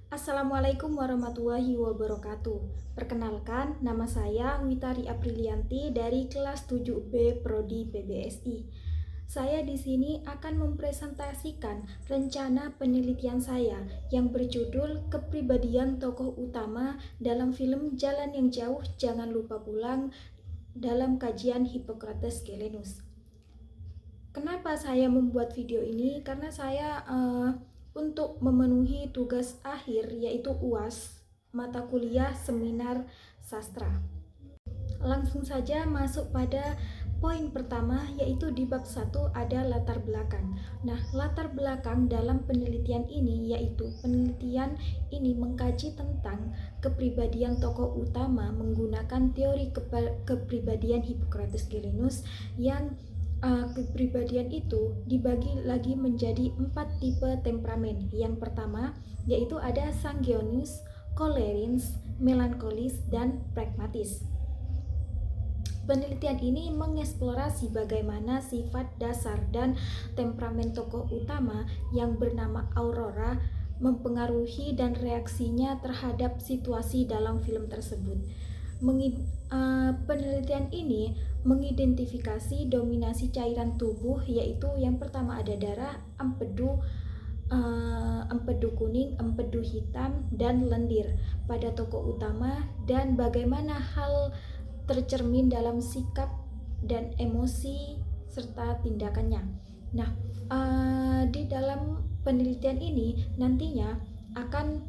Assalamualaikum warahmatullahi wabarakatuh. Perkenalkan, nama saya Witari Aprilianti dari kelas 7B Prodi PBSI. Saya di sini akan mempresentasikan rencana penelitian saya yang berjudul Kepribadian Tokoh Utama dalam film Jalan yang Jauh Jangan Lupa Pulang dalam kajian Hippocrates Gelenus. Kenapa saya membuat video ini? Karena saya untuk memenuhi tugas akhir yaitu UAS mata kuliah seminar sastra. Langsung saja masuk pada poin pertama, yaitu di bab 1 ada latar belakang. Nah, latar belakang dalam penelitian ini yaitu penelitian ini mengkaji tentang kepribadian tokoh utama menggunakan teori kepribadian Hippocrates Gelenus yang kepribadian itu dibagi lagi menjadi 4 tipe temperamen. Yang pertama yaitu ada sanguinis, kolerins, melankolis, dan pragmatis. Penelitian ini mengeksplorasi bagaimana sifat dasar dan temperamen tokoh utama yang bernama Aurora mempengaruhi dan reaksinya terhadap situasi dalam film tersebut. Penelitian ini mengidentifikasi dominasi cairan tubuh, yaitu yang pertama ada darah, empedu kuning, empedu hitam, dan lendir pada tokoh utama, dan bagaimana hal tercermin dalam sikap dan emosi serta tindakannya. Nah, di dalam penelitian ini nantinya akan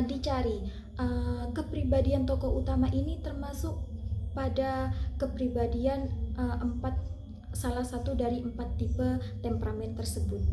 dicari kepribadian tokoh utama ini termasuk pada kepribadian salah satu dari 4 tipe temperamen tersebut.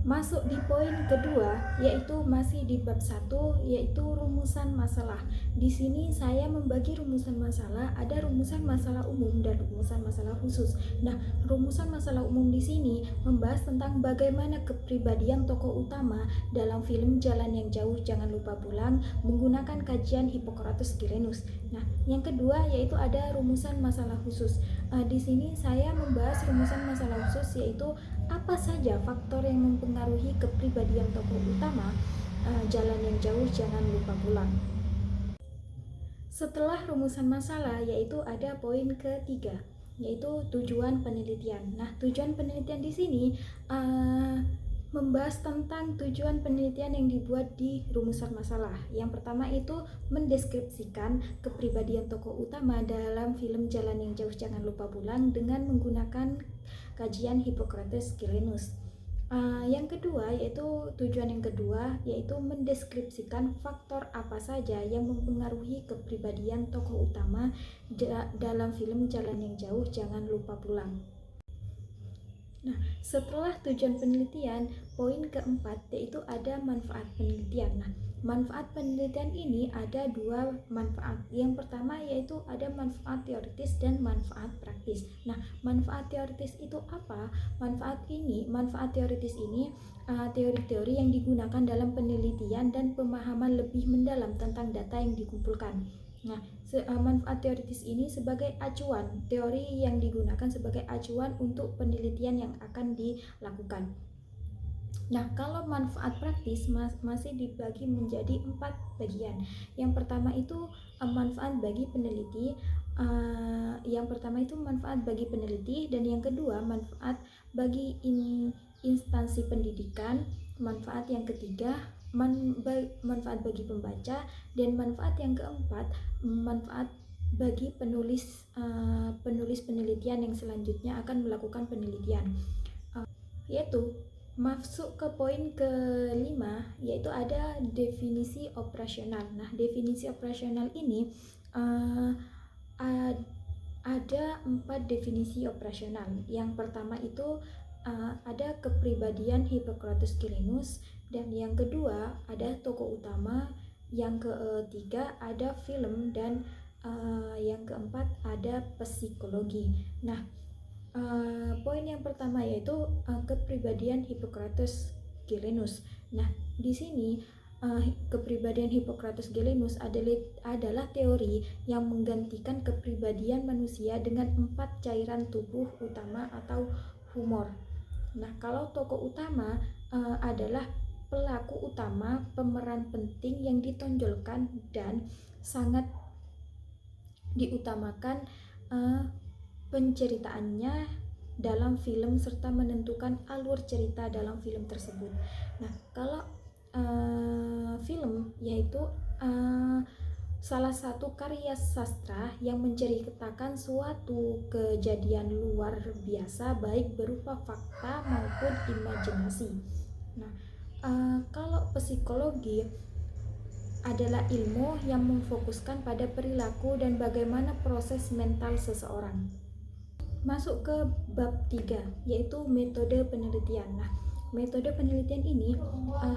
Masuk di poin kedua, yaitu masih di bab 1, yaitu rumusan masalah. Di sini saya membagi rumusan masalah, ada rumusan masalah umum dan rumusan masalah khusus. Nah, rumusan masalah umum di sini membahas tentang bagaimana kepribadian tokoh utama dalam film Jalan yang Jauh Jangan Lupa Pulang menggunakan kajian Hippocrates Gelenus. Nah, yang kedua yaitu ada rumusan masalah khusus. Di sini saya membahas rumusan masalah khusus, yaitu apa saja faktor yang mempengaruhi kepribadian tokoh utama Jalan yang Jauh Jangan Lupa Pulang. Setelah rumusan masalah yaitu ada poin ketiga, yaitu tujuan penelitian. Nah, tujuan penelitian di sini membahas tentang tujuan penelitian yang dibuat di rumusan masalah. Yang pertama itu mendeskripsikan kepribadian tokoh utama dalam film Jalan yang Jauh Jangan Lupa Pulang dengan menggunakan kajian Hippocrates Gelenus. Yang kedua yaitu tujuan yang kedua yaitu mendeskripsikan faktor apa saja yang mempengaruhi kepribadian tokoh utama dalam film Jalan yang Jauh Jangan Lupa Pulang. Nah, setelah tujuan penelitian, poin keempat yaitu ada manfaat penelitian. Nah, manfaat penelitian ini ada 2 manfaat. Yang pertama yaitu ada manfaat teoritis dan manfaat praktis. Nah, manfaat teoritis itu apa? Manfaat teoritis ini teori-teori yang digunakan dalam penelitian dan pemahaman lebih mendalam tentang data yang dikumpulkan. Nah, manfaat teoritis ini sebagai acuan, teori yang digunakan sebagai acuan untuk penelitian yang akan dilakukan. Nah, kalau manfaat praktis masih dibagi menjadi 4 bagian. Yang pertama itu manfaat bagi peneliti. Dan yang kedua manfaat bagi instansi pendidikan. Manfaat yang ketiga manfaat bagi pembaca, dan manfaat yang keempat manfaat bagi penulis penelitian yang selanjutnya akan melakukan penelitian. Yaitu masuk ke poin kelima, yaitu ada definisi operasional. Nah, definisi operasional ini ada 4 definisi operasional. Yang pertama itu ada kepribadian Hippocrates Gelenus, dan yang kedua ada tokoh utama, yang ketiga ada film, dan yang keempat ada psikologi. Nah, poin yang pertama yaitu kepribadian Hippocrates Gelenus. Nah, di sini kepribadian Hippocrates Gelenus adalah teori yang menggantikan kepribadian manusia dengan 4 cairan tubuh utama atau humor. Nah, kalau tokoh utama adalah pelaku utama, pemeran penting yang ditonjolkan dan sangat diutamakan penceritaannya dalam film serta menentukan alur cerita dalam film tersebut. Nah, kalau film yaitu salah satu karya sastra yang menceritakan suatu kejadian luar biasa baik berupa fakta maupun imajinasi. Nah, kalau psikologi adalah ilmu yang memfokuskan pada perilaku dan bagaimana proses mental seseorang. Masuk ke bab 3, yaitu metode penelitian. Nah, metode penelitian ini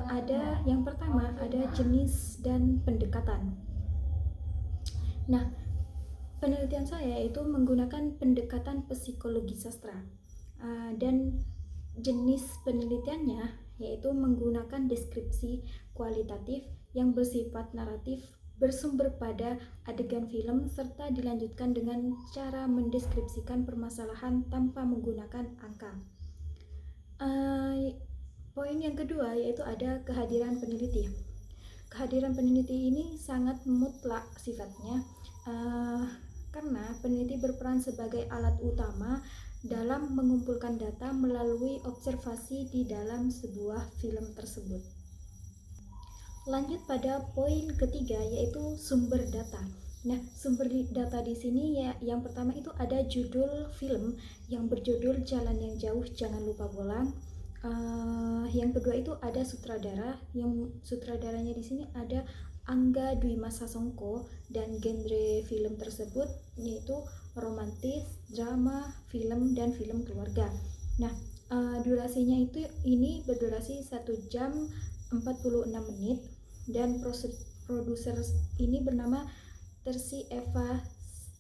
ada yang pertama ada jenis dan pendekatan. Nah, penelitian saya itu menggunakan pendekatan psikologi sastra dan jenis penelitiannya yaitu menggunakan deskripsi kualitatif yang bersifat naratif bersumber pada adegan film serta dilanjutkan dengan cara mendeskripsikan permasalahan tanpa menggunakan angka. Poin yang kedua yaitu ada kehadiran peneliti. Kehadiran peneliti ini sangat mutlak sifatnya karena peneliti berperan sebagai alat utama dalam mengumpulkan data melalui observasi di dalam sebuah film tersebut. Lanjut pada poin ketiga yaitu sumber data. Nah, sumber data di sini ya yang pertama itu ada judul film yang berjudul Jalan yang Jauh Jangan Lupa Pulang. Yang kedua itu ada sutradara, yang sutradaranya di sini ada Angga Dwi Masa Songko dan genre film tersebut yaitu romantis, drama, film dan film keluarga. Nah, durasinya itu ini berdurasi 1 jam 46 menit dan produser ini bernama Tersi Eva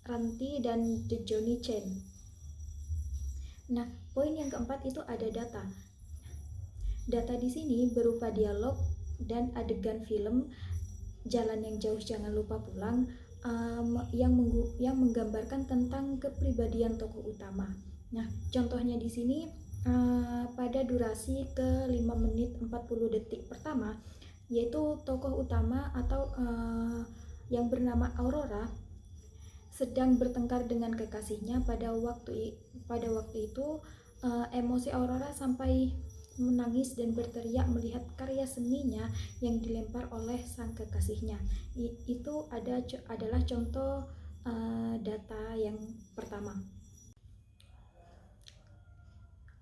Ranti dan Johnny Chen. Nah, poin yang keempat itu ada data. Data di sini berupa dialog dan adegan film Jalan yang Jauh Jangan Lupa Pulang yang menggambarkan tentang kepribadian tokoh utama. Nah, contohnya di sini pada durasi ke 5 menit 40 detik pertama yaitu tokoh utama atau yang bernama Aurora sedang bertengkar dengan kekasihnya. Pada waktu itu emosi Aurora sampai menangis dan berteriak melihat karya seninya yang dilempar oleh sang kekasihnya. Itu adalah contoh data yang pertama.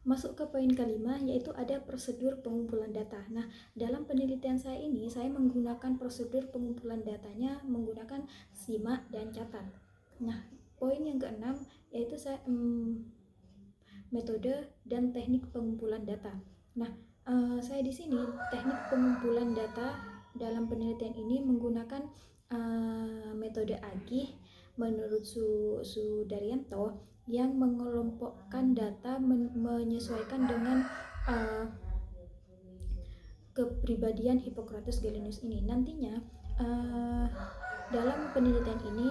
Masuk ke poin kelima yaitu ada prosedur pengumpulan data. Nah, dalam penelitian saya ini saya menggunakan prosedur pengumpulan datanya menggunakan simak dan catat. Nah, poin yang keenam yaitu saya metode dan teknik pengumpulan data. Nah, saya di sini teknik pengumpulan data dalam penelitian ini menggunakan metode Agih menurut Sudaryanto yang mengelompokkan data menyesuaikan dengan kepribadian Hippocrates Galenus ini. Nantinya dalam penelitian ini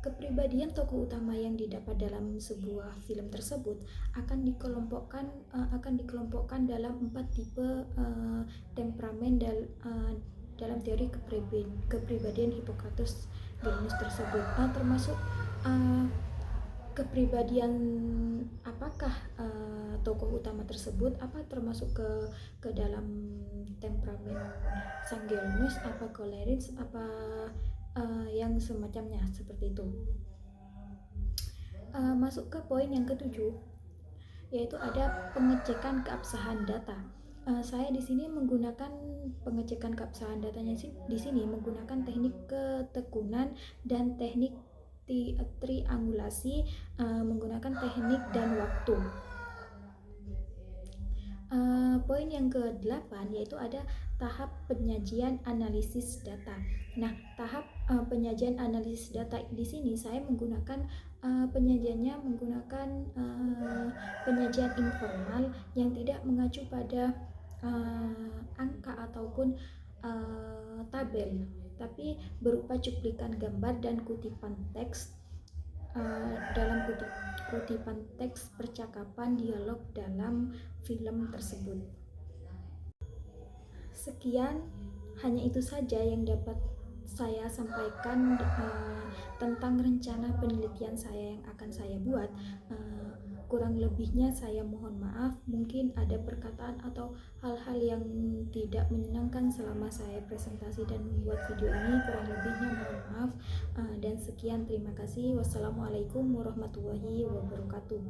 kepribadian tokoh utama yang didapat dalam sebuah film tersebut akan dikelompokkan dalam 4 tipe temperamen dalam teori kepribadian Hippocrates Galenus tersebut, termasuk kepribadian apakah tokoh utama tersebut termasuk ke dalam temperamen sang Galenus, apa koleris, apa yang semacamnya seperti itu. Masuk ke poin yang ketujuh yaitu ada pengecekan keabsahan data. Saya di sini menggunakan pengecekan keabsahan datanya di sini menggunakan teknik ketekunan dan teknik triangulasi menggunakan teknik dan waktu. Poin yang ke-8 yaitu ada tahap penyajian analisis data. Nah, tahap penyajian analisis data di sini saya menggunakan penyajiannya menggunakan penyajian informal yang tidak mengacu pada angka ataupun tabel, tapi berupa cuplikan gambar dan kutipan teks dalam kutipan teks percakapan dialog dalam film tersebut. Sekian, hanya itu saja yang dapat saya sampaikan tentang rencana penelitian saya yang akan saya buat. Kurang lebihnya saya mohon maaf, mungkin ada perkataan atau hal-hal yang tidak menyenangkan selama saya presentasi dan membuat video ini. Kurang lebihnya mohon maaf. Dan sekian, terima kasih. Wassalamualaikum warahmatullahi wabarakatuh.